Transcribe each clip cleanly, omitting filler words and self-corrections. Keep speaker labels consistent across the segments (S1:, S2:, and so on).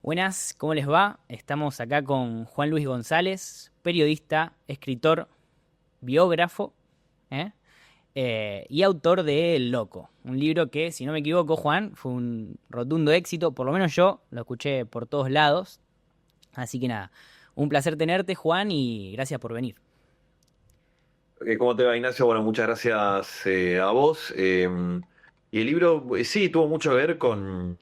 S1: Buenas, ¿cómo les va? Estamos acá con Juan Luis González, periodista, escritor, biógrafo, ¿eh? Y autor de El Loco, un libro que, si no me equivoco, Juan, fue un rotundo éxito, por lo menos yo lo escuché por todos lados. Así que nada, un placer tenerte, Juan, y gracias por venir.
S2: ¿Cómo te va, Ignacio? Bueno, muchas gracias a vos. Y el libro, sí, tuvo mucho que ver con,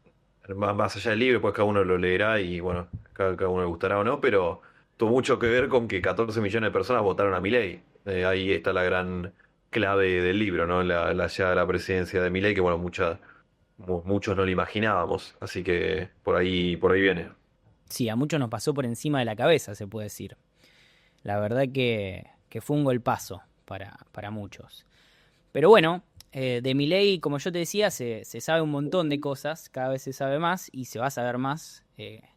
S2: más allá del libro, pues cada uno lo leerá y bueno, cada uno le gustará o no, pero tuvo mucho que ver con que 14 millones de personas votaron a Milei. Ahí está la gran clave del libro, ¿no? La llegada a la presidencia de Milei, que bueno, muchos no lo imaginábamos, así que por ahí viene.
S1: Sí, a muchos nos pasó por encima de la cabeza, se puede decir. La verdad que fue un golpazo para muchos. Pero bueno, de Milei, como yo te decía, se sabe un montón de cosas, cada vez se sabe más y se va a saber más,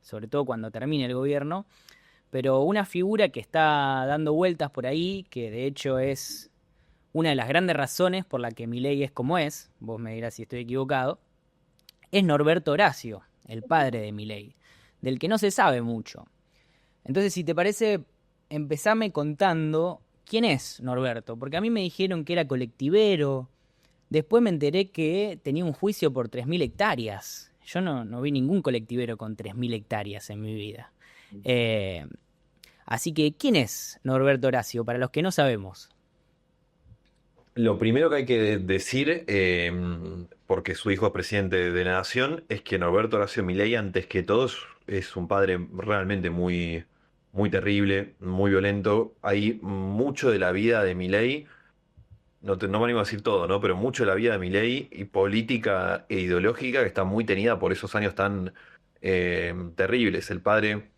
S1: sobre todo cuando termine el gobierno. Pero una figura que está dando vueltas por ahí, que de hecho es una de las grandes razones por la que Milei es como es, vos me dirás si estoy equivocado, es Norberto Horacio, el padre de Milei, del que no se sabe mucho. Entonces, si te parece, empezame contando quién es Norberto, porque a mí me dijeron que era colectivero. Después me enteré que tenía un juicio por 3.000 hectáreas. Yo no vi ningún colectivero con 3.000 hectáreas en mi vida. Eh, Así que, ¿quién es Norberto Horacio? Para los que no sabemos.
S2: Lo primero que hay que decir, porque su hijo es presidente de la nación, es que Norberto Horacio Milei, antes que todo, es un padre realmente muy terrible, muy violento. Hay mucho de la vida de Milei, no me animo a decir todo, ¿no? Pero mucho de la vida de Milei y política e ideológica que está muy tenida por esos años tan terribles. El padre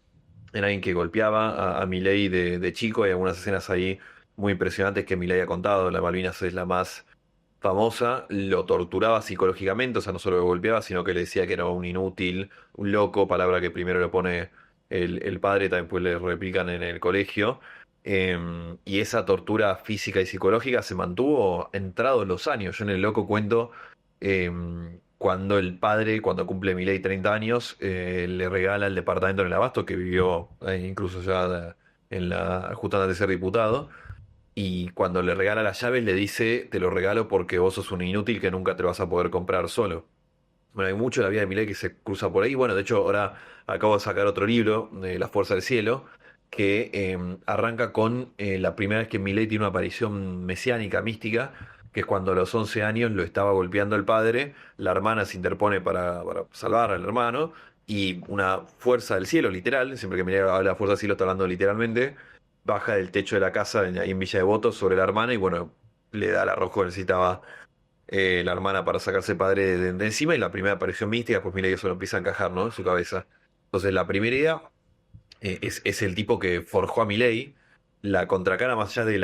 S2: era alguien que golpeaba a Milei de chico. Hay algunas escenas ahí muy impresionantes que Milei ha contado. La Malvinas es la más famosa. Lo torturaba psicológicamente, o sea, no solo lo golpeaba, sino que le decía que era un inútil, un loco, palabra que primero le pone el padre, también pues le replican en el colegio. Y esa tortura física y psicológica se mantuvo entrados los años. Yo en el loco cuento cuando el padre, cuando cumple Milei 30 años, le regala el departamento en el Abasto, que vivió incluso ya justo antes de ser diputado. Y cuando le regala las llaves, le dice: Te lo regalo porque vos sos un inútil que nunca te lo vas a poder comprar solo. Bueno, hay mucho de la vida de Milei que se cruza por ahí. Bueno, de hecho, ahora acabo de sacar otro libro, de La Fuerza del Cielo, que arranca con la primera vez que Milei tiene una aparición mesiánica, mística, que es cuando a los 11 años lo estaba golpeando el padre, la hermana se interpone para salvar al hermano, y una fuerza del cielo, literal, siempre que Milei habla de fuerza del cielo está hablando literalmente, baja del techo de la casa ahí en Villa Devoto sobre la hermana y bueno, le da el arrojo que necesitaba la hermana para sacarse padre de encima, y la primera aparición mística, pues mira que eso lo empieza a encajar, ¿no? En su cabeza. Entonces la primera idea es el tipo que forjó a Milei. La contracara más allá de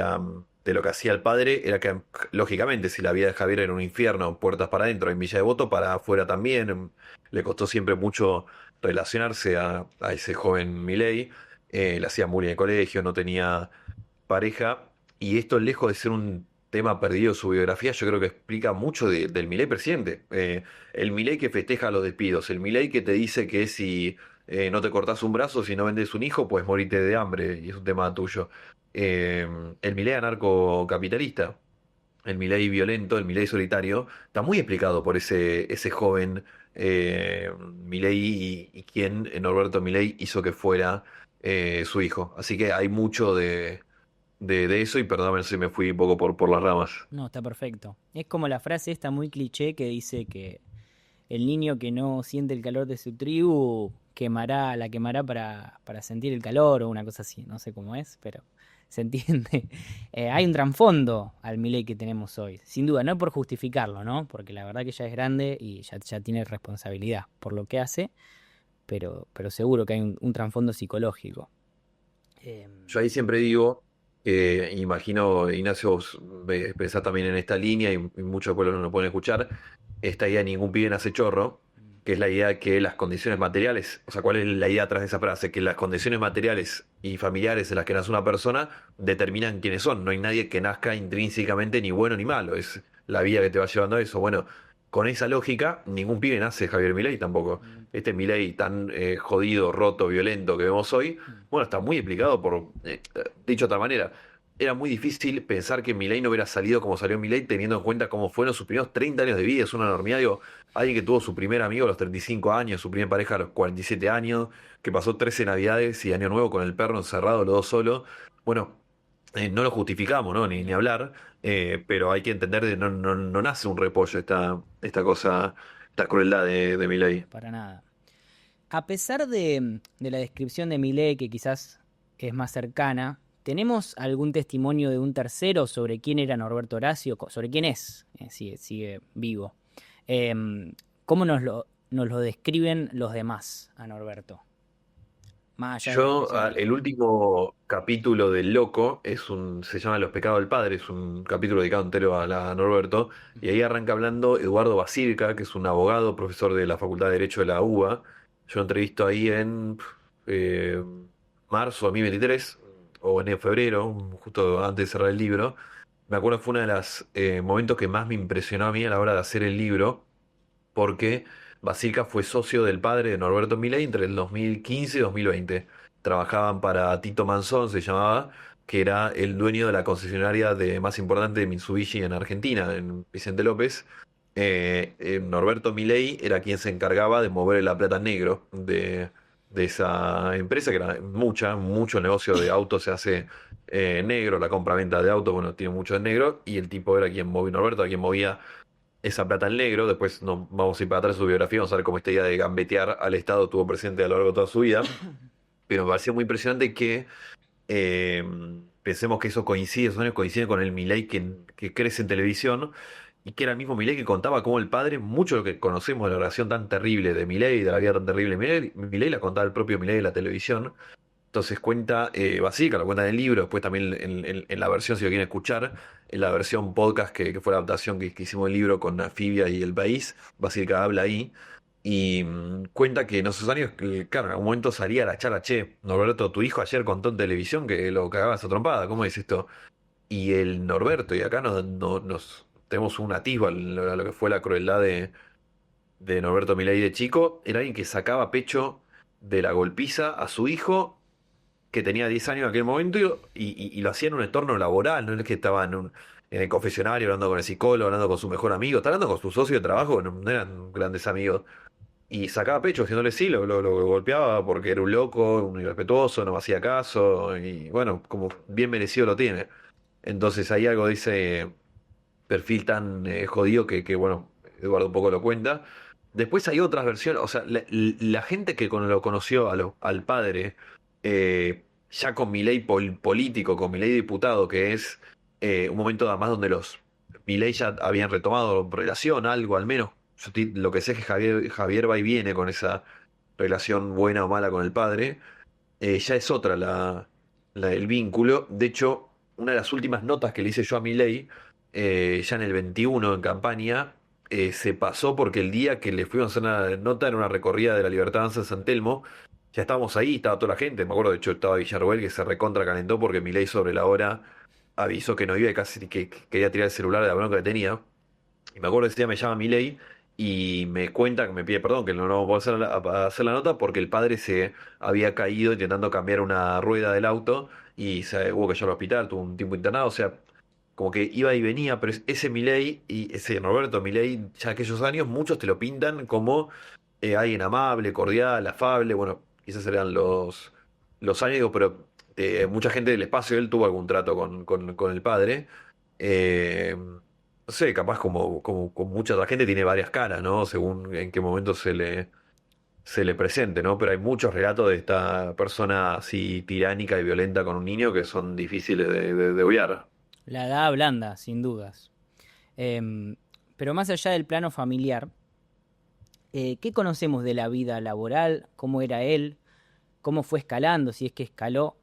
S2: lo que hacía el padre era que, lógicamente, si la vida de Javier era un infierno, puertas para adentro, en Villa Devoto, para afuera también, le costó siempre mucho relacionarse a ese joven Milei. Le hacía bullying en el colegio, no tenía pareja, y esto, lejos de ser un tema perdido en su biografía, yo creo que explica mucho del Milei presidente. El Milei que festeja los despidos, el Milei que te dice que si no te cortás un brazo, si no vendes un hijo, pues morite de hambre, y es un tema tuyo. Eh, el Milei anarcocapitalista, el Milei violento, el Milei solitario, está muy explicado por ese joven Milei, y quién, Norberto Milei, hizo que fuera su hijo. Así que hay mucho de eso, y perdóname si me fui un poco por las ramas.
S1: No, está perfecto. Es como la frase esta muy cliché que dice que el niño que no siente el calor de su tribu la quemará para sentir el calor o una cosa así. No sé cómo es, pero se entiende. Hay un trasfondo al Milei que tenemos hoy. Sin duda, no por justificarlo, ¿no? Porque la verdad que ya es grande y ya tiene responsabilidad por lo que hace, pero seguro que hay un trasfondo psicológico. Eh,
S2: Yo ahí siempre digo, imagino, Ignacio, vos pensás también en esta línea, y muchos pueblos no lo pueden escuchar, esta idea de ningún pibe nace chorro, que es la idea de que las condiciones materiales, o sea, ¿cuál es la idea atrás de esa frase? Que las condiciones materiales y familiares en las que nace una persona determinan quiénes son. No hay nadie que nazca intrínsecamente ni bueno ni malo, es la vida que te va llevando a eso. Bueno, con esa lógica, ningún pibe nace Javier Milei tampoco. Este Milei tan jodido, roto, violento que vemos hoy, bueno, está muy explicado por, dicho de otra manera, era muy difícil pensar que Milei no hubiera salido como salió Milei, teniendo en cuenta cómo fueron sus primeros 30 años de vida. Es una enormidad, digo, alguien que tuvo su primer amigo a los 35 años, su primera pareja a los 47 años, que pasó 13 Navidades y Año Nuevo con el perro encerrado, los dos solos. Bueno, no lo justificamos, ¿no? Ni hablar, pero hay que entender que no nace un repollo esta cosa, esta crueldad de Milei.
S1: Para nada. A pesar de la descripción de Milei, que quizás es más cercana, ¿tenemos algún testimonio de un tercero sobre quién era Norberto Horacio? Sobre quién es, sigue vivo. ¿Cómo nos lo describen los demás a Norberto? Más allá de la descripción de
S2: El
S1: Milei.
S2: último capítulo del Loco se llama Los pecados del padre, es un capítulo dedicado entero a Norberto, y ahí arranca hablando Eduardo Basílica, que es un abogado, profesor de la Facultad de Derecho de la UBA. Yo lo entrevisto ahí en eh, marzo de 2023, o en febrero, justo antes de cerrar el libro. Me acuerdo que fue uno de los momentos que más me impresionó a mí a la hora de hacer el libro, porque Basílica fue socio del padre de Norberto Milei entre el 2015 y 2020. Trabajaban para Tito Manzón, se llamaba, que era el dueño de la concesionaria más importante de Mitsubishi en Argentina, en Vicente López. Norberto Milei era quien se encargaba de mover la plata en negro de esa empresa, que era mucho negocio de autos se hace negro, la compra-venta de autos, bueno, tiene mucho en negro, y el tipo era quien movía, Norberto, era quien movía esa plata en negro. Después no, vamos a ir para atrás en su biografía, vamos a ver cómo esta idea de gambetear al Estado tuvo presente a lo largo de toda su vida. Pero me pareció muy impresionante que eh, pensemos que eso coincide, esos años coinciden con el Milei que crece en televisión y que era el mismo Milei que contaba cómo el padre, mucho de lo que conocemos de la relación tan terrible de Milei, de la vida tan terrible de Milei la contaba el propio Milei en la televisión. Entonces cuenta, Basílica lo cuenta en el libro, después también en la versión, si lo quieren escuchar, en la versión podcast que fue la adaptación que hicimos del libro con Anfibia y El País, Basílica habla ahí, y cuenta que en esos años, claro, en algún momento salía la charla, che, Norberto, tu hijo ayer contó en televisión que lo cagabas a trompada, ¿cómo es esto? Y el Norberto, y acá nos tenemos un atisbo a lo que fue la crueldad de Norberto Milei de chico, era alguien que sacaba pecho de la golpiza a su hijo que tenía 10 años en aquel momento y lo hacía en un entorno laboral, no es que estaba en el confesionario hablando con el psicólogo, hablando con su mejor amigo, estaba hablando con su socio de trabajo, no eran grandes amigos. Y sacaba pecho diciéndole sí, lo golpeaba porque era un loco, un irrespetuoso, no me hacía caso, y bueno, como bien merecido lo tiene. Entonces ahí algo de ese perfil tan jodido bueno, Eduardo un poco lo cuenta. Después hay otras versiones, o sea, la gente que lo conoció al padre, ya con Milei político, con Milei diputado, que es un momento además donde los Milei ya habían retomado relación, algo al menos. Lo que sé es que Javier va y viene con esa relación buena o mala con el padre. Ya es otra el vínculo. De hecho, una de las últimas notas que le hice yo a Milei, ya en el 21 en campaña, se pasó porque el día que le fuimos a hacer una nota en una recorrida de la Libertad Avanza en San Telmo, ya estábamos ahí, estaba toda la gente. Me acuerdo, de hecho, estaba Villarroel que se recontra calentó porque Milei sobre la hora avisó que no iba y casi que quería tirar el celular de la bronca que tenía. Y me acuerdo que ese día me llama Milei y me cuenta que me pide perdón, que no puedo a hacer la nota porque el padre se había caído intentando cambiar una rueda del auto y se hubo que llevarlo al hospital, tuvo un tiempo internado, o sea, como que iba y venía, pero ese Milei y ese Roberto Milei, ya aquellos años, muchos te lo pintan como alguien amable, cordial, afable, bueno, quizás eran los años, digo, pero mucha gente del espacio, él tuvo algún trato con el padre. No sé, capaz como mucha otra gente tiene varias caras, ¿no? Según en qué momento se le presente, ¿no? Pero hay muchos relatos de esta persona así tiránica y violenta con un niño que son difíciles de obviar.
S1: La edad blanda, sin dudas. Em, pero más allá del plano familiar, ¿qué conocemos de la vida laboral? ¿Cómo era él? ¿Cómo fue escalando? Si es que escaló.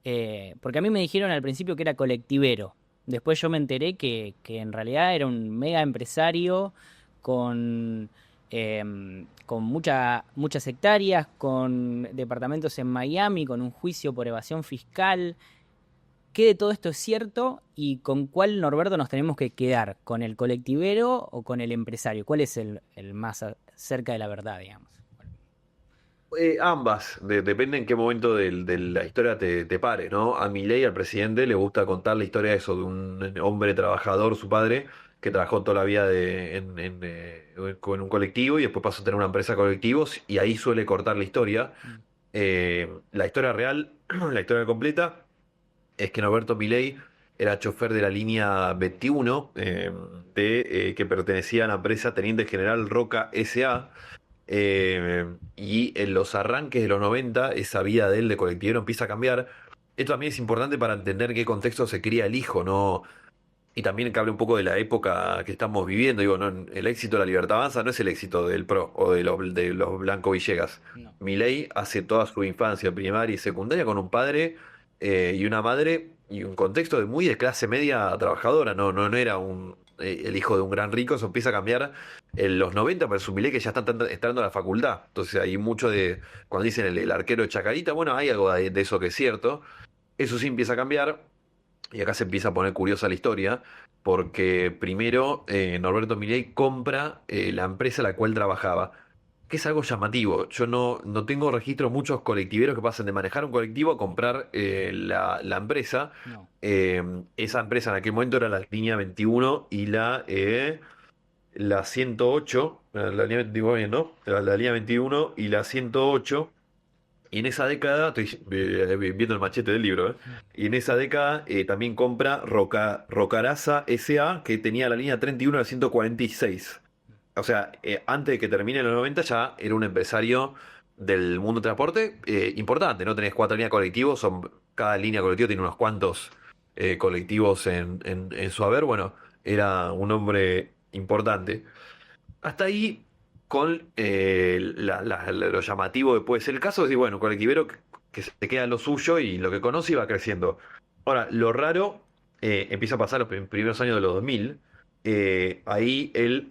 S1: Porque a mí me dijeron al principio que era colectivero. Después yo me enteré que en realidad era un mega empresario con, con muchas hectáreas, con departamentos en Miami, con un juicio por evasión fiscal. qué de todo esto es cierto y con cuál, Norberto, nos tenemos que quedar, con el colectivero o con el empresario. ¿Cuál es el más cerca de la verdad, digamos?
S2: Ambas, depende en qué momento de la historia te pares, ¿no? A Milei, al presidente, le gusta contar la historia de eso, de un hombre trabajador, su padre, que trabajó toda la vida con un colectivo y después pasó a tener una empresa de colectivos y ahí suele cortar la historia.
S1: Mm.
S2: La historia real, la historia completa, es que Norberto Milei era chofer de la línea 21, que pertenecía a la empresa Teniente General Roca S.A., y en los arranques de los 90 esa vida de él de colectivero empieza a cambiar. Esto también es importante para entender en qué contexto se cría el hijo, ¿no? Y también que hable un poco de la época que estamos viviendo. Digo, ¿no? El éxito de la Libertad Avanza no es el éxito del PRO o de los Blanco Villegas.
S1: No.
S2: Milei hace toda su infancia primaria y secundaria con un padre y una madre y un contexto muy de clase media trabajadora. No era el hijo de un gran rico. Eso empieza a cambiar en los 90, pero es un Milei que ya está entrando a la facultad. Entonces hay mucho de, cuando dicen el arquero de Chacarita, bueno, hay algo de eso que es cierto. Eso sí empieza a cambiar. Y acá se empieza a poner curiosa la historia, porque primero Norberto Milei compra la empresa a la cual trabajaba, que es algo llamativo. Yo no tengo registro de muchos colectiveros que pasen de manejar un colectivo a comprar la empresa.
S1: No.
S2: Esa empresa en aquel momento era la línea 21 y la 108, la línea 21, bien, ¿no? La línea 21 y la 108. Y en esa década, estoy viendo el machete del libro, ¿eh? Y en esa década también compra Rocaraza S.A., que tenía la línea 31 a 146. O sea, antes de que termine en los 90 ya era un empresario del mundo del transporte importante, ¿no? Tenés 4 líneas de colectivos, cada línea colectiva tiene unos cuantos colectivos en su haber. Bueno, era un hombre importante. Hasta ahí con lo llamativo que puede ser el caso, es decir, bueno, un colectivero que se queda en lo suyo y lo que conoce y va creciendo. Ahora, lo raro empieza a pasar los primeros años de los 2000. Ahí él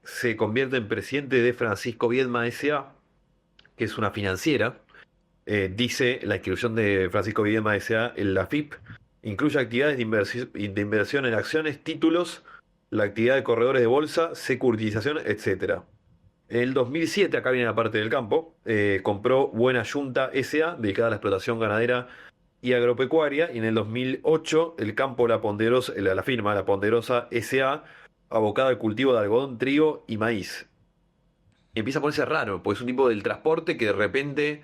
S2: se convierte en presidente de Francisco Viedma S.A., que es una financiera. Dice la inscripción de Francisco Viedma S.A. en la FIP, incluye actividades de inversión en acciones, títulos, la actividad de corredores de bolsa, securitización, etcétera. En el 2007, acá viene la parte del campo, compró Buena Yunta S.A., dedicada a la explotación ganadera y agropecuaria, y en el 2008 el campo La Ponderosa, la firma La Ponderosa S.A., abocada al cultivo de algodón, trigo y maíz. Empieza a ponerse raro, porque es un tipo del transporte que de repente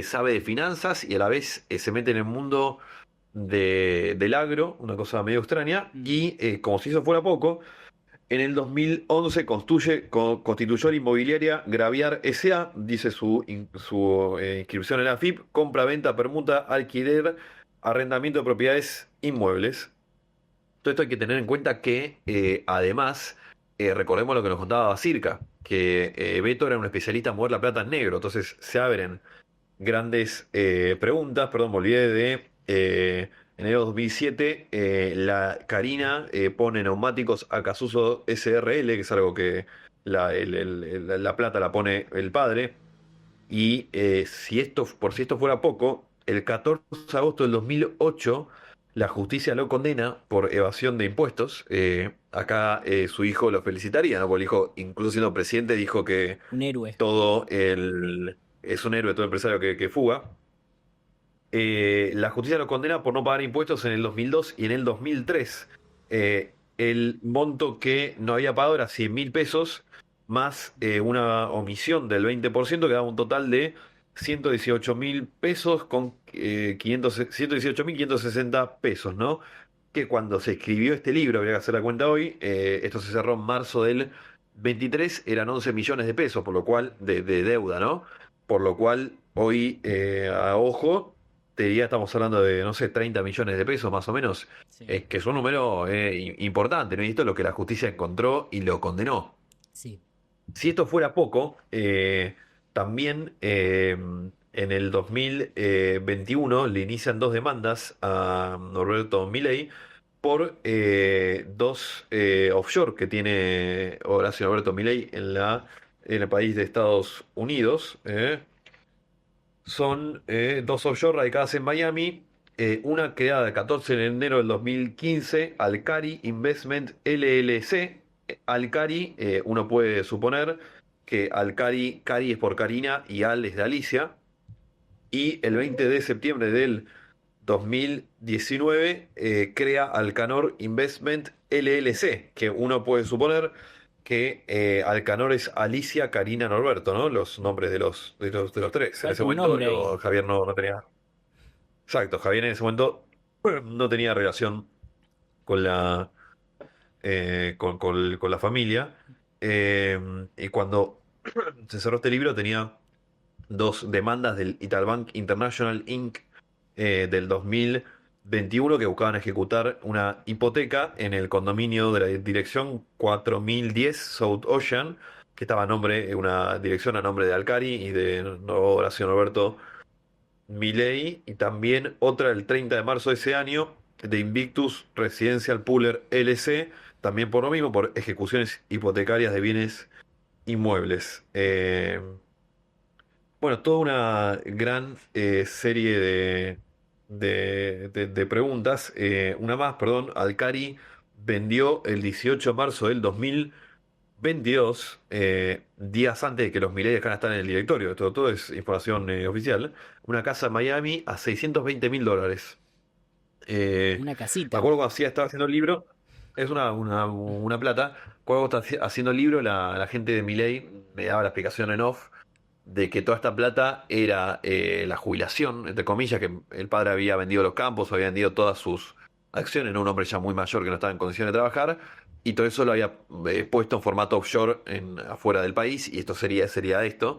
S2: sabe de finanzas y a la vez se mete en el mundo del agro, una cosa medio extraña,
S1: Mm.
S2: y como si eso fuera poco, en el 2011 constituyó la inmobiliaria Graviar S.A., dice su inscripción en la FIP, compra, venta, permuta, alquiler, arrendamiento de propiedades inmuebles. Todo esto hay que tener en cuenta que, además, recordemos lo que nos contaba Basirca, que Beto era un especialista en mover la plata en negro. Entonces se abren grandes preguntas. Perdón, me olvidé de enero de 2007. La Carina pone neumáticos a Casuso SRL, que es algo que la plata la pone el padre. Y por si esto fuera poco, el 14 de agosto del 2008 la justicia lo condena por evasión de impuestos. Acá su hijo lo felicitaría, ¿no? Porque el hijo, incluso siendo presidente, dijo que
S1: Un héroe.
S2: es un héroe todo empresario que fuga. La justicia lo condena por no pagar impuestos en el 2002 y en el 2003. El monto que no había pagado era 100.000 pesos, más una omisión del 20%, que daba un total de 118.000 pesos con 118.560 pesos, ¿no? Que cuando se escribió este libro, habría que hacer la cuenta hoy, esto se cerró en marzo del 23, eran 11 millones de pesos, por lo cual, de deuda, ¿no? Por lo cual, hoy, a ojo, te diría, estamos hablando de, no sé, 30 millones de pesos más o menos,
S1: Sí.
S2: que es un número importante, ¿no? Y esto es lo que la justicia encontró y lo condenó.
S1: Sí.
S2: Si esto fuera poco, también en el 2021 le inician 2 demandas a Norberto Milei por 2 offshore que tiene Horacio Norberto Milei en el país de Estados Unidos. Son 2 offshore radicadas en Miami. Una creada el 14 de enero del 2015, Alcari Investment LLC. Alcari, uno puede suponer que Alcari, Cari es por Karina y Al es de Alicia. Y el 20 de septiembre del 2019 crea Alcanor Investment LLC, que uno puede suponer que Alcanor es Alicia, Karina, Norberto, ¿no? Los nombres de los tres. En ese
S1: Falta un
S2: momento
S1: nombre ahí.
S2: Javier no tenía. Exacto, Javier en ese momento no tenía relación con la familia. Y cuando se cerró este libro tenía dos demandas del Italbank International Inc. Del 2021 que buscaban ejecutar una hipoteca en el condominio de la dirección 4010 South Ocean, que estaba a nombre, una dirección a nombre de Alcari y de Horacio Norberto Milei, y también otra el 30 de marzo de ese año de Invictus Residential Puller LC, también por lo mismo, por ejecuciones hipotecarias de bienes inmuebles. Bueno, toda una gran serie de preguntas. Una más, perdón. Alcari vendió el 18 de marzo del 2022, días antes de que los Milei dejaran de estar en el directorio. Esto todo es información oficial. Una casa en Miami a $620.000. Eh,
S1: Una
S2: Me
S1: casita.
S2: acuerdo cuando estaba haciendo el libro, es una plata. Cuando estaba haciendo el libro, la gente de Milei me daba la explicación en off de que toda esta plata era la jubilación, entre comillas, que el padre había vendido los campos, había vendido todas sus acciones, ¿no? Un hombre ya muy mayor que no estaba en condiciones de trabajar, y todo eso lo había puesto en formato offshore afuera del país, y esto sería esto.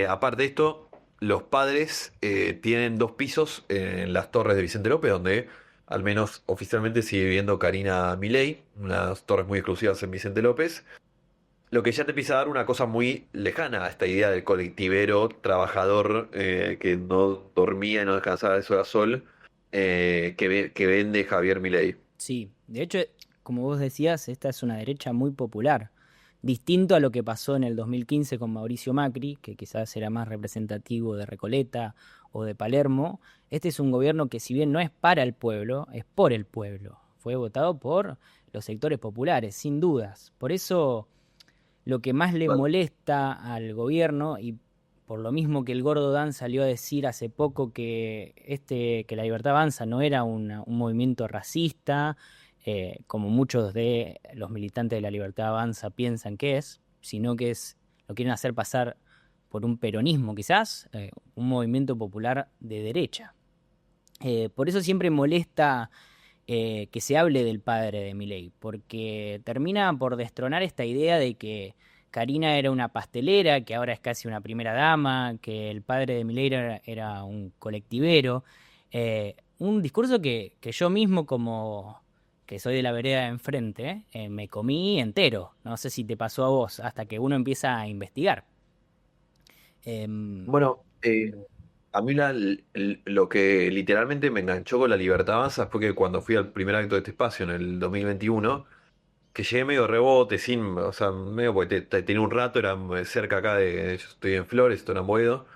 S2: Aparte de esto, los padres tienen dos pisos en las torres de Vicente López, donde al menos oficialmente sigue viviendo Karina Milei, unas torres muy exclusivas en Vicente López. Lo que ya te empieza a dar una cosa muy lejana a esta idea del colectivero trabajador que no dormía y no descansaba de sol a sol, que vende Javier Milei.
S1: Sí, de hecho, como vos decías, esta es una derecha muy popular. Distinto a lo que pasó en el 2015 con Mauricio Macri, que quizás era más representativo de Recoleta o de Palermo, este es un gobierno que si bien no es para el pueblo, es por el pueblo. Fue votado por los sectores populares, sin dudas. Por eso lo que más le
S2: Bueno,
S1: molesta al gobierno, y por lo mismo que el Gordo Dan salió a decir hace poco que la Libertad Avanza no era un movimiento racista, como muchos de los militantes de la Libertad Avanza piensan que es, sino que lo quieren hacer pasar por un peronismo quizás, un movimiento popular de derecha. Por eso siempre molesta que se hable del padre de Milei, porque termina por destronar esta idea de que Karina era una pastelera, que ahora es casi una primera dama, que el padre de Milei era un colectivero. Un discurso que yo mismo, como que soy de la vereda de enfrente, me comí entero. No sé si te pasó a vos, hasta que uno empieza a investigar. Em,
S2: bueno, a mí lo que literalmente me enganchó con la Libertad Avanza fue que cuando fui al primer acto de este espacio en el 2021, que llegué medio rebote, o sea, medio porque tenía un rato, era cerca acá yo estoy en Flores, estoy en Amboedo.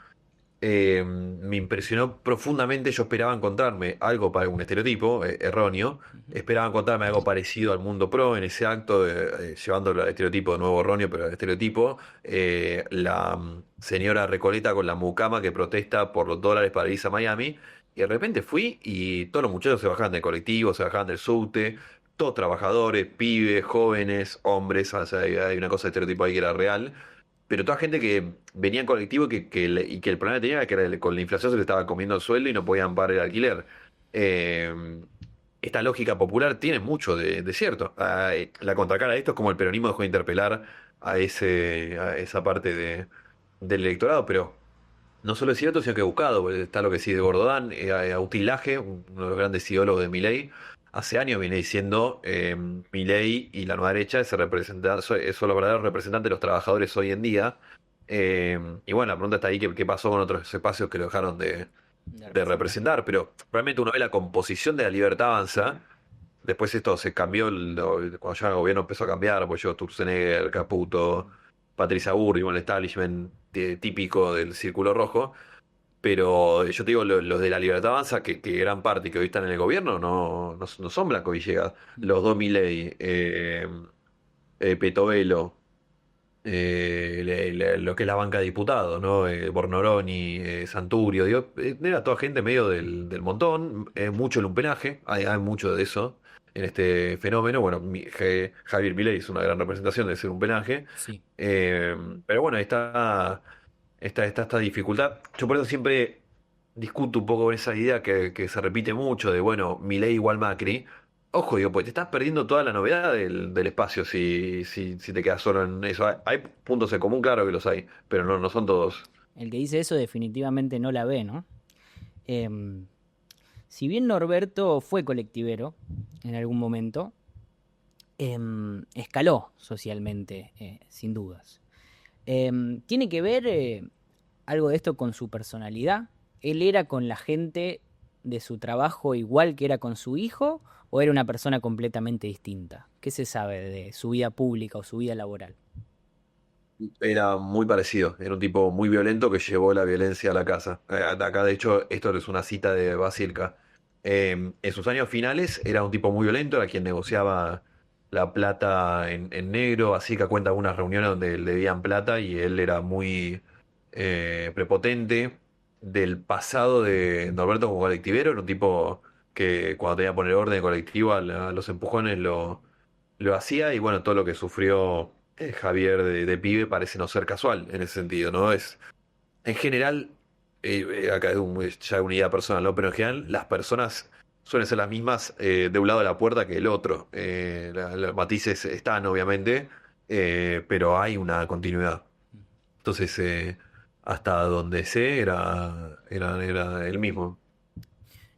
S2: Me impresionó profundamente. Yo esperaba encontrarme algo para un estereotipo erróneo.
S1: Ujú.
S2: Esperaba encontrarme algo parecido al mundo pro en ese acto, llevándolo al estereotipo de nuevo erróneo, pero al estereotipo. La señora Recoleta con la mucama que protesta por los dólares para irse a Miami. Y de repente fui y todos los muchachos se bajaban del colectivo, se bajaban del subte, todos trabajadores, pibes, jóvenes, hombres. O sea, hay una cosa de estereotipo ahí que era real, pero toda gente que venía en colectivo y que el problema que tenía era que con la inflación se le estaba comiendo el sueldo y no podían pagar el alquiler. Eh, Esta lógica popular tiene mucho de cierto. La contracara de esto es como el peronismo dejó de interpelar a esa parte del electorado, pero no solo es cierto, sino que buscado. Porque está lo que sí de Gordodán, Agustín Laje, uno de los grandes ideólogos de Milei, hace años viene diciendo Milei y la nueva derecha son los verdaderos representantes de los trabajadores hoy en día. Y bueno, la pregunta está ahí, ¿qué pasó con otros espacios que lo dejaron
S1: De
S2: de
S1: representar.
S2: representar? Pero realmente uno ve la composición de la Libertad Avanza. Después esto se cambió, cuando ya el gobierno empezó a cambiar, pues llegó Sturzenegger, Caputo, Patricia Burri, bueno, el establishment típico del Círculo Rojo. Pero yo te digo, los de la Libertad Avanza, que gran parte que hoy están en el gobierno, no son Blanco Villegas. Los dos Milei, Petovelo, lo que es la banca de diputados, ¿no? Bornoroni, Santurio, digo, era toda gente medio del montón, mucho lumpenaje, hay mucho de eso en este fenómeno. Bueno, Javier Milei es una gran representación de ese lumpenaje,
S1: Sí.
S2: eh, pero bueno, ahí está esta dificultad. Yo por eso siempre discuto un poco con esa idea que se repite mucho de, bueno, Milei igual Macri. Ojo, digo, pues te estás perdiendo toda la novedad del espacio si te quedas solo en eso. Hay puntos en común, claro que los hay, pero no son todos.
S1: El que dice eso definitivamente no la ve, ¿no? Em, si bien Norberto fue colectivero en algún momento, escaló socialmente, sin dudas. ¿Tiene que ver algo de esto con su personalidad? ¿Él era con la gente de su trabajo igual que era con su hijo o era una persona completamente distinta? ¿Qué se sabe de su vida pública o su vida laboral?
S2: Era muy parecido, era un tipo muy violento que llevó la violencia a la casa. Acá, de hecho, esto es una cita de Basilka. En sus años finales era un tipo muy violento, era quien negociaba la plata en negro. Basilka cuenta algunas reuniones donde le debían plata y él era muy prepotente. Del pasado de Norberto como colectivero, era un tipo que cuando tenía que poner orden colectivo a los empujones lo hacía, y bueno, todo lo que sufrió Javier de pibe parece no ser casual en ese sentido, ¿no? En general, acá es ya una idea personal, ¿no? Pero en general las personas suelen ser las mismas de un lado de la puerta que el otro. Los matices están, obviamente, pero hay una continuidad. Entonces, hasta donde sé, era el mismo.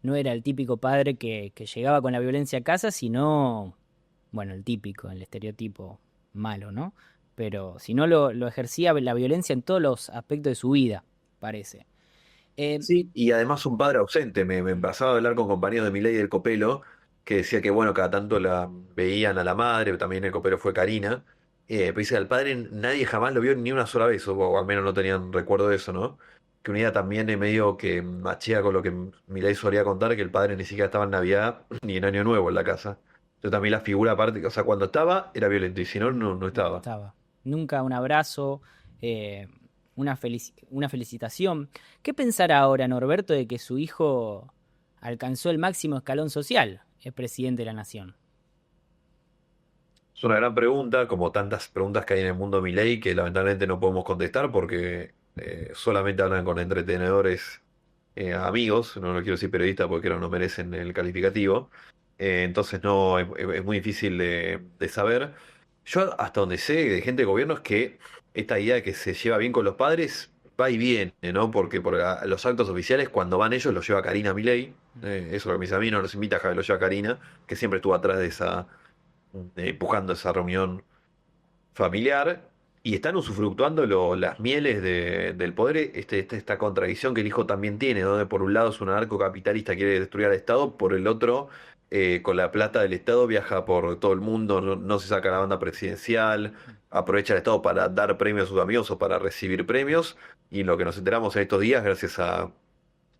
S1: No era el típico padre que llegaba con la violencia a casa, sino, bueno, el típico, el estereotipo malo, ¿no? Pero si no lo ejercía la violencia en todos los aspectos de su vida, parece. Eh,
S2: Sí, y además un padre ausente. Me pasaba a hablar con compañeros de Milei del Copelo, que decía que, bueno, cada tanto la veían a la madre, también el Copelo fue Karina. Pero dice, al padre nadie jamás lo vio ni una sola vez, o al menos no tenían recuerdo de eso, ¿no? Que unida también es medio que machea con lo que Milei solía contar, que el padre ni siquiera estaba en Navidad ni en Año Nuevo en la casa. Yo también la figura aparte, o sea, cuando estaba era violento y si no, no
S1: no
S2: estaba.
S1: estaba. Nunca un abrazo, una felicitación. ¿Qué pensará ahora Norberto de que su hijo alcanzó el máximo escalón social? Es presidente de la nación.
S2: Es una gran pregunta, como tantas preguntas que hay en el mundo Milei, que lamentablemente no podemos contestar porque solamente hablan con entretenedores amigos, no quiero decir periodistas porque creo que no merecen el calificativo. Entonces no, es muy difícil de saber. Yo hasta donde sé de gente de gobierno es que esta idea de que se lleva bien con los padres va y viene, ¿no? Porque por los actos oficiales, cuando van ellos, los lleva Karina Milei. Eso que mis amigos no los invita, Javier, lo lleva Karina, que siempre estuvo atrás de esa empujando esa reunión familiar, y están usufructuando las mieles del poder. Esta contradicción que el hijo también tiene, donde por un lado es un anarcocapitalista, quiere destruir al Estado, por el otro, con la plata del Estado viaja por todo el mundo, no se saca la banda presidencial, aprovecha el Estado para dar premios a sus amigos o para recibir premios, y lo que nos enteramos en estos días, gracias a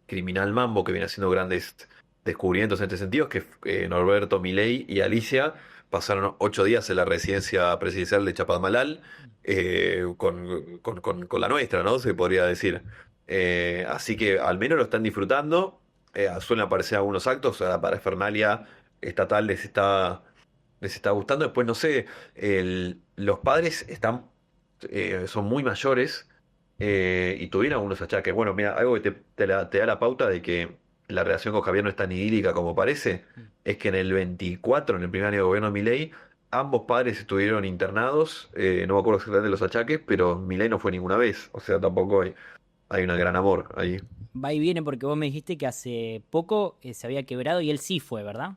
S2: Criminal Mambo, que viene haciendo grandes descubrimientos en este sentido, es que Norberto, Milei y Alicia pasaron 8 días en la residencia presidencial de Chapadmalal, con la nuestra, ¿no? Se podría decir. Así que al menos lo están disfrutando. Suelen aparecer algunos actos, la parafernalia estatal les está gustando. Después, no sé, los padres son muy mayores, y tuvieron algunos achaques. Bueno, mira, algo que te da la pauta de que la relación con Javier no es tan idílica como parece, es que en el 24, en el primer año de gobierno de Milei, ambos padres estuvieron internados. No me acuerdo exactamente los achaques, pero Milei no fue ninguna vez. O sea, tampoco hay un gran amor ahí.
S1: Va y viene porque vos me dijiste que hace poco se había quebrado y él sí fue, ¿verdad?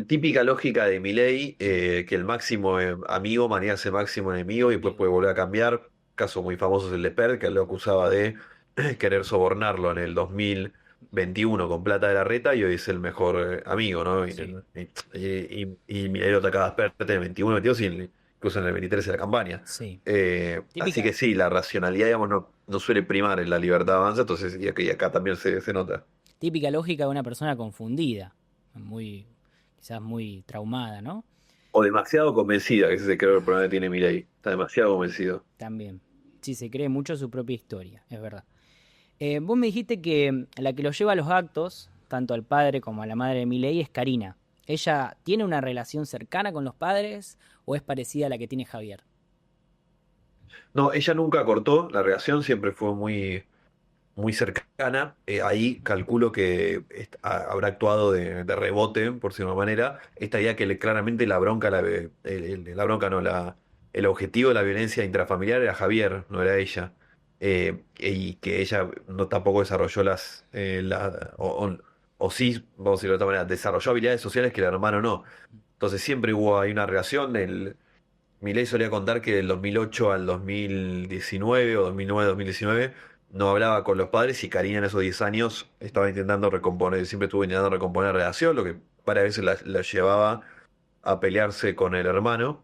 S2: Típica lógica de Milei, que el máximo amigo mañana es el máximo enemigo y después
S1: Amigo.
S2: puede volver a cambiar. Caso muy famoso es el de Per, que lo acusaba de querer sobornarlo en el 2021 con plata de la reta, y hoy es el mejor amigo, ¿no? Y,
S1: Sí.
S2: y Milei lo atacaba a Per en el 21, 22, y incluso en el 23 en la campaña.
S1: Sí.
S2: Así que
S1: Típica,
S2: sí, la racionalidad, digamos, no suele primar en la libertad avanza, entonces y acá también se nota.
S1: típica lógica de una persona confundida, muy, quizás muy traumada, ¿no?
S2: O demasiado convencida, que ese es creo el problema que tiene Milei. Está demasiado convencido.
S1: También. Sí, se cree mucho su propia historia, es verdad. Vos me dijiste que la que lo lleva a los actos, tanto al padre como a la madre de Milei, es Karina. ¿Ella tiene una relación cercana con los padres o es parecida a la que tiene Javier?
S2: No, ella nunca cortó, la relación siempre fue muy cercana. Ahí calculo que habrá actuado de rebote, por decirlo de una manera, esta idea que claramente la bronca, la bronca no, el objetivo de la violencia intrafamiliar era Javier, no era ella. Y que ella no tampoco desarrolló o sí, vamos a decirlo de otra manera, desarrolló habilidades sociales que el hermano no. Entonces siempre hubo ahí una relación. Milei solía contar que del 2008 al 2019 o 2009-2019 no hablaba con los padres y Karina en esos 10 años estaba intentando recomponer, siempre estuvo intentando recomponer la relación, lo que varias veces la llevaba a pelearse con el hermano.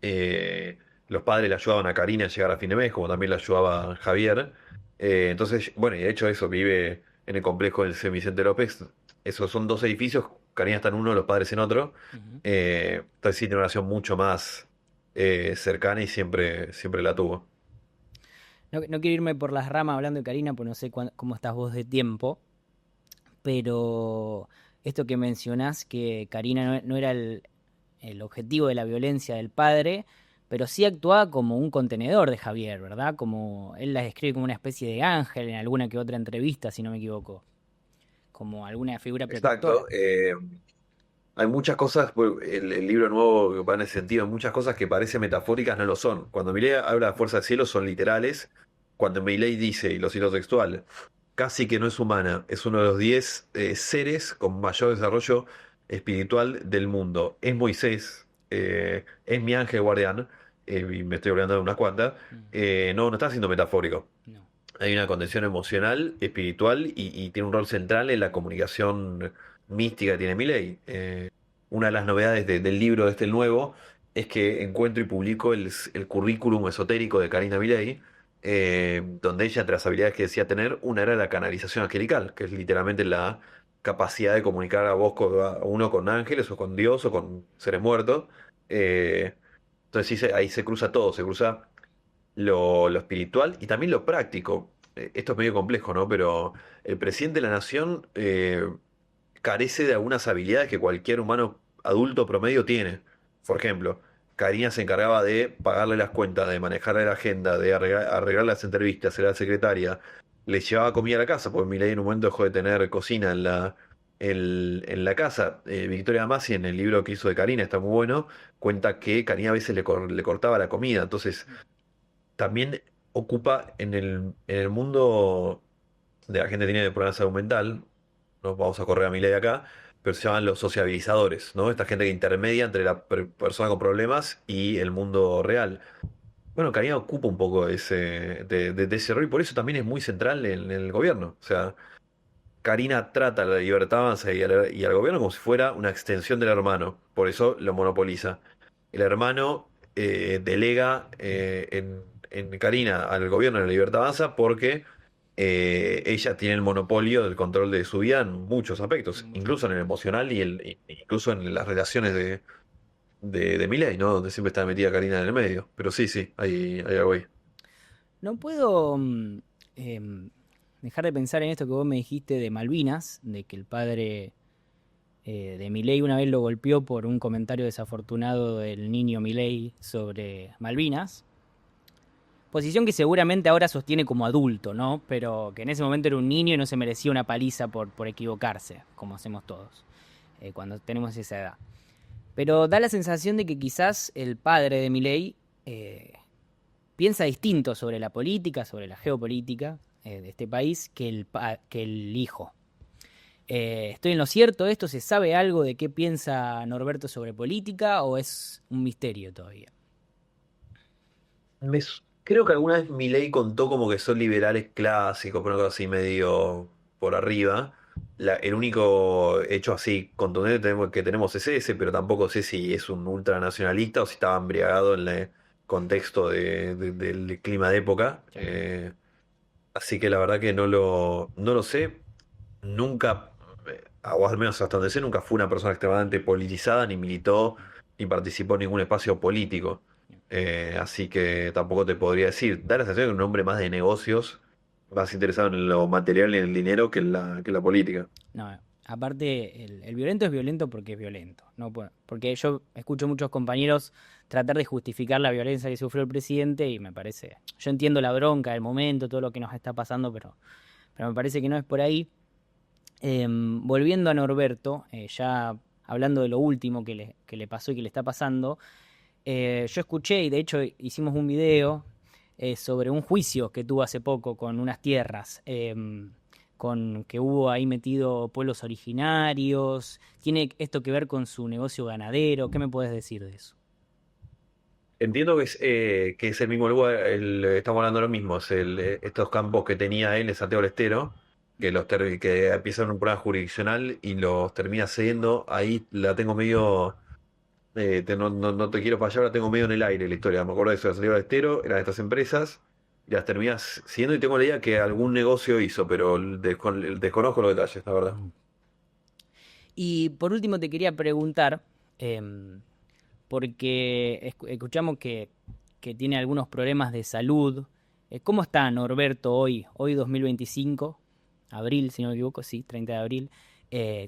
S2: Los padres le ayudaban a Karina a llegar a fin de mes, como también le ayudaba Javier. Entonces, bueno, y de hecho eso vive en el complejo del C. Vicente López. Esos son dos edificios, Karina está en uno, los padres en otro.
S1: Ujú.
S2: Entonces sí tiene una relación mucho más cercana y siempre la tuvo.
S1: No, no quiero irme por las ramas hablando de Karina, pues no sé cómo estás vos de tiempo, pero esto que mencionás, que Karina no era el objetivo de la violencia del padre, pero sí actuaba como un contenedor de Javier, ¿verdad? Como él la describe como una especie de ángel en alguna que otra entrevista, si no me equivoco, como alguna figura protectora.
S2: Exacto. Hay muchas cosas, pues, el libro nuevo que va en ese sentido, hay muchas cosas que parecen metafóricas, no lo son. Cuando Milei habla de fuerza del cielo son literales. Cuando Milei dice, y lo cito textual, casi que no es humana, es uno de los 10 seres con mayor desarrollo espiritual del mundo. Es Moisés, es mi ángel guardián, y me estoy olvidando de unas cuantas.
S1: Mm,
S2: No está siendo metafórico.
S1: no.
S2: Hay una contención emocional, espiritual y tiene un rol central en la comunicación mística que tiene Milei. Una de las novedades del libro de este el nuevo es que encuentro y publico el currículum esotérico de Karina Milei, donde ella, entre las habilidades que decía tener, una era la canalización angelical, que es literalmente la capacidad de comunicar a uno con ángeles o con Dios o con seres muertos. Eh, entonces sí, ahí se cruza todo, se cruza lo espiritual y también lo práctico. Esto es medio complejo, ¿no? Pero el presidente de la nación carece de algunas habilidades que cualquier humano adulto promedio tiene. Por ejemplo, Karina se encargaba de pagarle las cuentas, de manejarle la agenda, de arreglar las entrevistas, era la secretaria, le llevaba comida a la casa, porque Milei en un momento dejó de tener cocina en la casa. Victoria Masi, en el libro que hizo de Karina, está muy bueno, cuenta que Karina a veces le cortaba la comida. Entonces también ocupa en el mundo de la gente que tiene problemas de salud mental, no vamos a correr a mi ley acá, pero se llaman los sociabilizadores, ¿no? Esta gente que intermedia entre la persona con problemas y el mundo real. Bueno, Karina ocupa un poco de ese rol y por eso también es muy central en el gobierno. O sea, Karina trata a la libertad avanza y al gobierno como si fuera una extensión del hermano, por eso lo monopoliza. El hermano delega en Karina al gobierno de la libertad avanza porque ella tiene el monopolio del control de su vida en muchos aspectos,
S1: Muchos
S2: incluso en el
S1: aspectos.
S2: emocional incluso en las relaciones de Milei, ¿no? Donde siempre está metida Karina en el medio. Pero sí, sí, hay algo ahí.
S1: No puedo dejar de pensar en esto que vos me dijiste de Malvinas, de que el padre de Milei una vez lo golpeó por un comentario desafortunado del niño Milei sobre Malvinas. Posición que seguramente ahora sostiene como adulto, ¿no? Pero que en ese momento era un niño y no se merecía una paliza por equivocarse, como hacemos todos, cuando tenemos esa edad. Pero da la sensación de que quizás el padre de Milei piensa distinto sobre la política, sobre la geopolítica de este país que el hijo. ¿Estoy en lo cierto esto? ¿Se sabe algo de qué piensa Norberto sobre política o es un misterio todavía?
S2: Creo que alguna vez Milei contó como que son liberales clásicos, pero algo así medio por arriba. el único hecho así contundente que tenemos es ese, pero tampoco sé si es un ultranacionalista o si estaba embriagado en el contexto del clima de época.
S1: Sí.
S2: Así que la verdad que no lo sé. Nunca, o al menos hasta donde sé, nunca fue una persona extremadamente politizada, ni militó, ni participó en ningún espacio político. Así que tampoco te podría decir. Da la sensación de un hombre más de negocios, más interesado en lo material y en el dinero que en la política.
S1: No, aparte, el violento es violento porque es violento. No porque yo escucho muchos compañeros tratar de justificar la violencia que sufrió el presidente y me parece. Yo entiendo la bronca, el momento, todo lo que nos está pasando, pero me parece que no es por ahí. Volviendo a Norberto, ya hablando de lo último que le pasó y que le está pasando, yo escuché y de hecho hicimos un video sobre un juicio que tuvo hace poco con unas tierras, con que hubo ahí metido pueblos originarios. ¿Tiene esto que ver con su negocio ganadero? ¿Qué me puedes decir de eso?
S2: Entiendo que es el mismo lugar, estamos hablando de lo mismo, estos campos que tenía él en Santiago del Estero, que empiezan un programa jurisdiccional y los termina cediendo. Ahí la tengo medio, no te quiero fallar, la tengo medio en el aire la historia. Me acuerdo de eso, de Santiago del Estero, eran estas empresas, y las terminas siguiendo y tengo la idea que algún negocio hizo, pero desconozco los detalles, la verdad.
S1: Y por último te quería preguntar, porque escuchamos que tiene algunos problemas de salud. ¿Cómo está Norberto hoy 2025? Abril, si no me equivoco, sí, 30 de abril.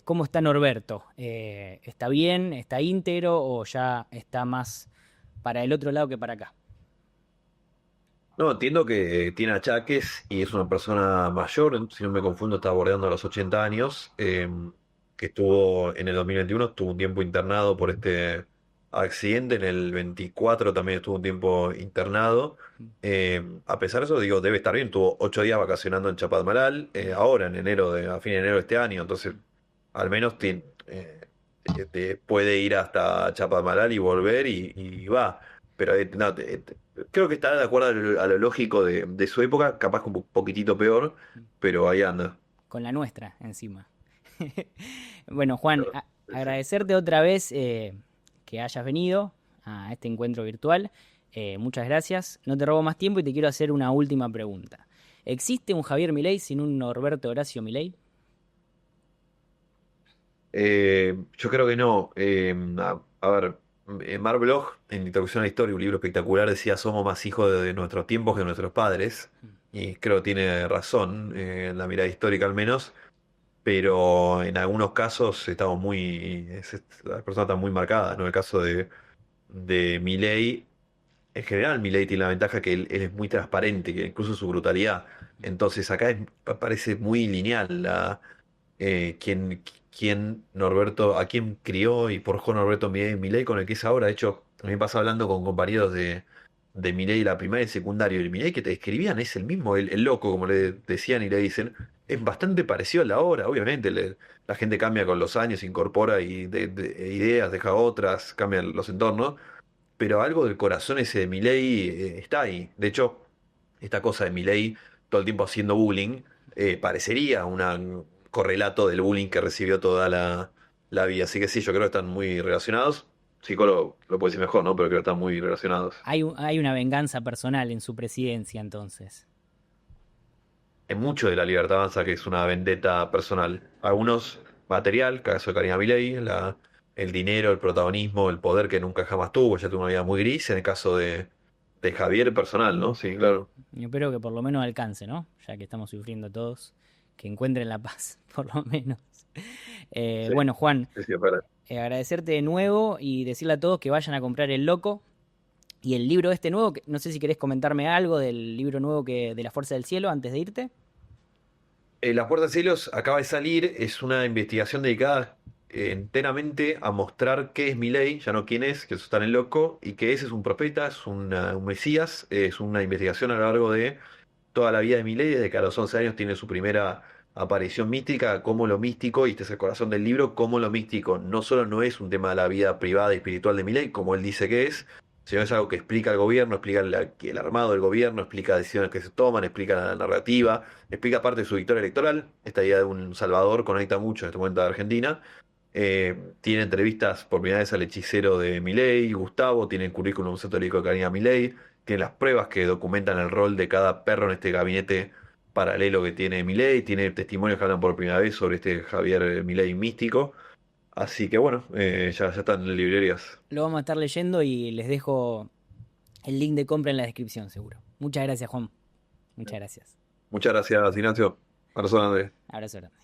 S1: ¿Cómo está Norberto? ¿Está bien? ¿Está íntegro o ya está más para el otro lado que para acá?
S2: No, entiendo que tiene achaques y es una persona mayor, si no me confundo, está bordeando los 80 años, que estuvo en el 2021, estuvo un tiempo internado por este accidente, en el 24 también estuvo un tiempo internado. A pesar de eso, digo, debe estar bien, tuvo 8 días vacacionando en Chapadmalal, ahora en enero, a fin de enero de este año, entonces al menos puede ir hasta Chapadmalal y volver y va. Pero no, creo que está de acuerdo a lo lógico de su época, capaz que un poquitito peor, pero ahí anda.
S1: Con la nuestra encima. Bueno, Juan, agradecerte otra vez que hayas venido a este encuentro virtual. Muchas gracias. No te robo más tiempo y te quiero hacer una última pregunta. ¿Existe un Javier Milei sin un Norberto Horacio Milei?
S2: Yo creo que no. A ver, Mark Bloch, en Introducción a la Historia, un libro espectacular, decía: somos más hijos de nuestros tiempos que de nuestros padres. Y creo que tiene razón, en la mirada histórica al menos, pero en algunos casos estamos las personas están muy marcadas, ¿no? El caso de Milei, en general Milei tiene la ventaja que él es muy transparente, que incluso su brutalidad. Entonces acá parece muy lineal quién Norberto, a quién crió y forjó Norberto Milei con el que es ahora. De hecho, a mí me pasa hablando con compañeros de Milei, la primaria y secundario. El Milei que te describían es el mismo, el loco, como le decían y le dicen. Es bastante parecido a la hora. Obviamente, la gente cambia con los años, incorpora ideas, deja otras, cambian los entornos. Pero algo del corazón ese de Milei está ahí. De hecho, esta cosa de Milei todo el tiempo haciendo bullying parecería un correlato del bullying que recibió toda la vida. Así que sí, yo creo que están muy relacionados. Psicólogo lo puede decir mejor, ¿no? Pero creo que están muy relacionados.
S1: Hay una venganza personal en su presidencia, entonces.
S2: En mucho de la libertad avanza que es una vendetta personal. Algunos material, caso de Karina Milei, el dinero, el protagonismo, el poder que nunca jamás tuvo, ya tuvo una vida muy gris. En el caso de Javier, personal, ¿no? Sí, claro.
S1: Yo espero que por lo menos alcance, ¿no? Ya que estamos sufriendo todos, que encuentren la paz, por lo menos.
S2: Sí,
S1: Bueno, Juan,
S2: sí, sí, para.
S1: agradecerte de nuevo y decirle a todos que vayan a comprar El Loco y el libro este nuevo. No sé si querés comentarme algo del libro nuevo de La Fuerza del Cielo antes de irte.
S2: La Puerta de Cielos acaba de salir, es una investigación dedicada enteramente a mostrar qué es Milei, ya no quién es, que eso está en el loco, y que ese es un profeta, es un mesías, es una investigación a lo largo de toda la vida de Milei, desde que a los 11 años tiene su primera aparición mística, cómo lo místico, y este es el corazón del libro, cómo lo místico no solo no es un tema de la vida privada y espiritual de Milei, como él dice que es, sino es algo que explica el gobierno, explica el armado del gobierno, explica decisiones que se toman, explica la narrativa, explica parte de su victoria electoral. Esta idea de un Salvador conecta mucho en este momento a Argentina. Tiene entrevistas por primera vez al hechicero de Milei, Gustavo, tiene el currículum católico de Karina Milei, tiene las pruebas que documentan el rol de cada perro en este gabinete paralelo que tiene Milei, tiene testimonios que hablan por primera vez sobre este Javier Milei místico. Así que bueno, ya están en librerías.
S1: Lo vamos a estar leyendo y les dejo el link de compra en la descripción, seguro. Muchas gracias, Juan. Muchas gracias.
S2: Muchas gracias, Ignacio. Abrazo grande.
S1: Abrazo grande.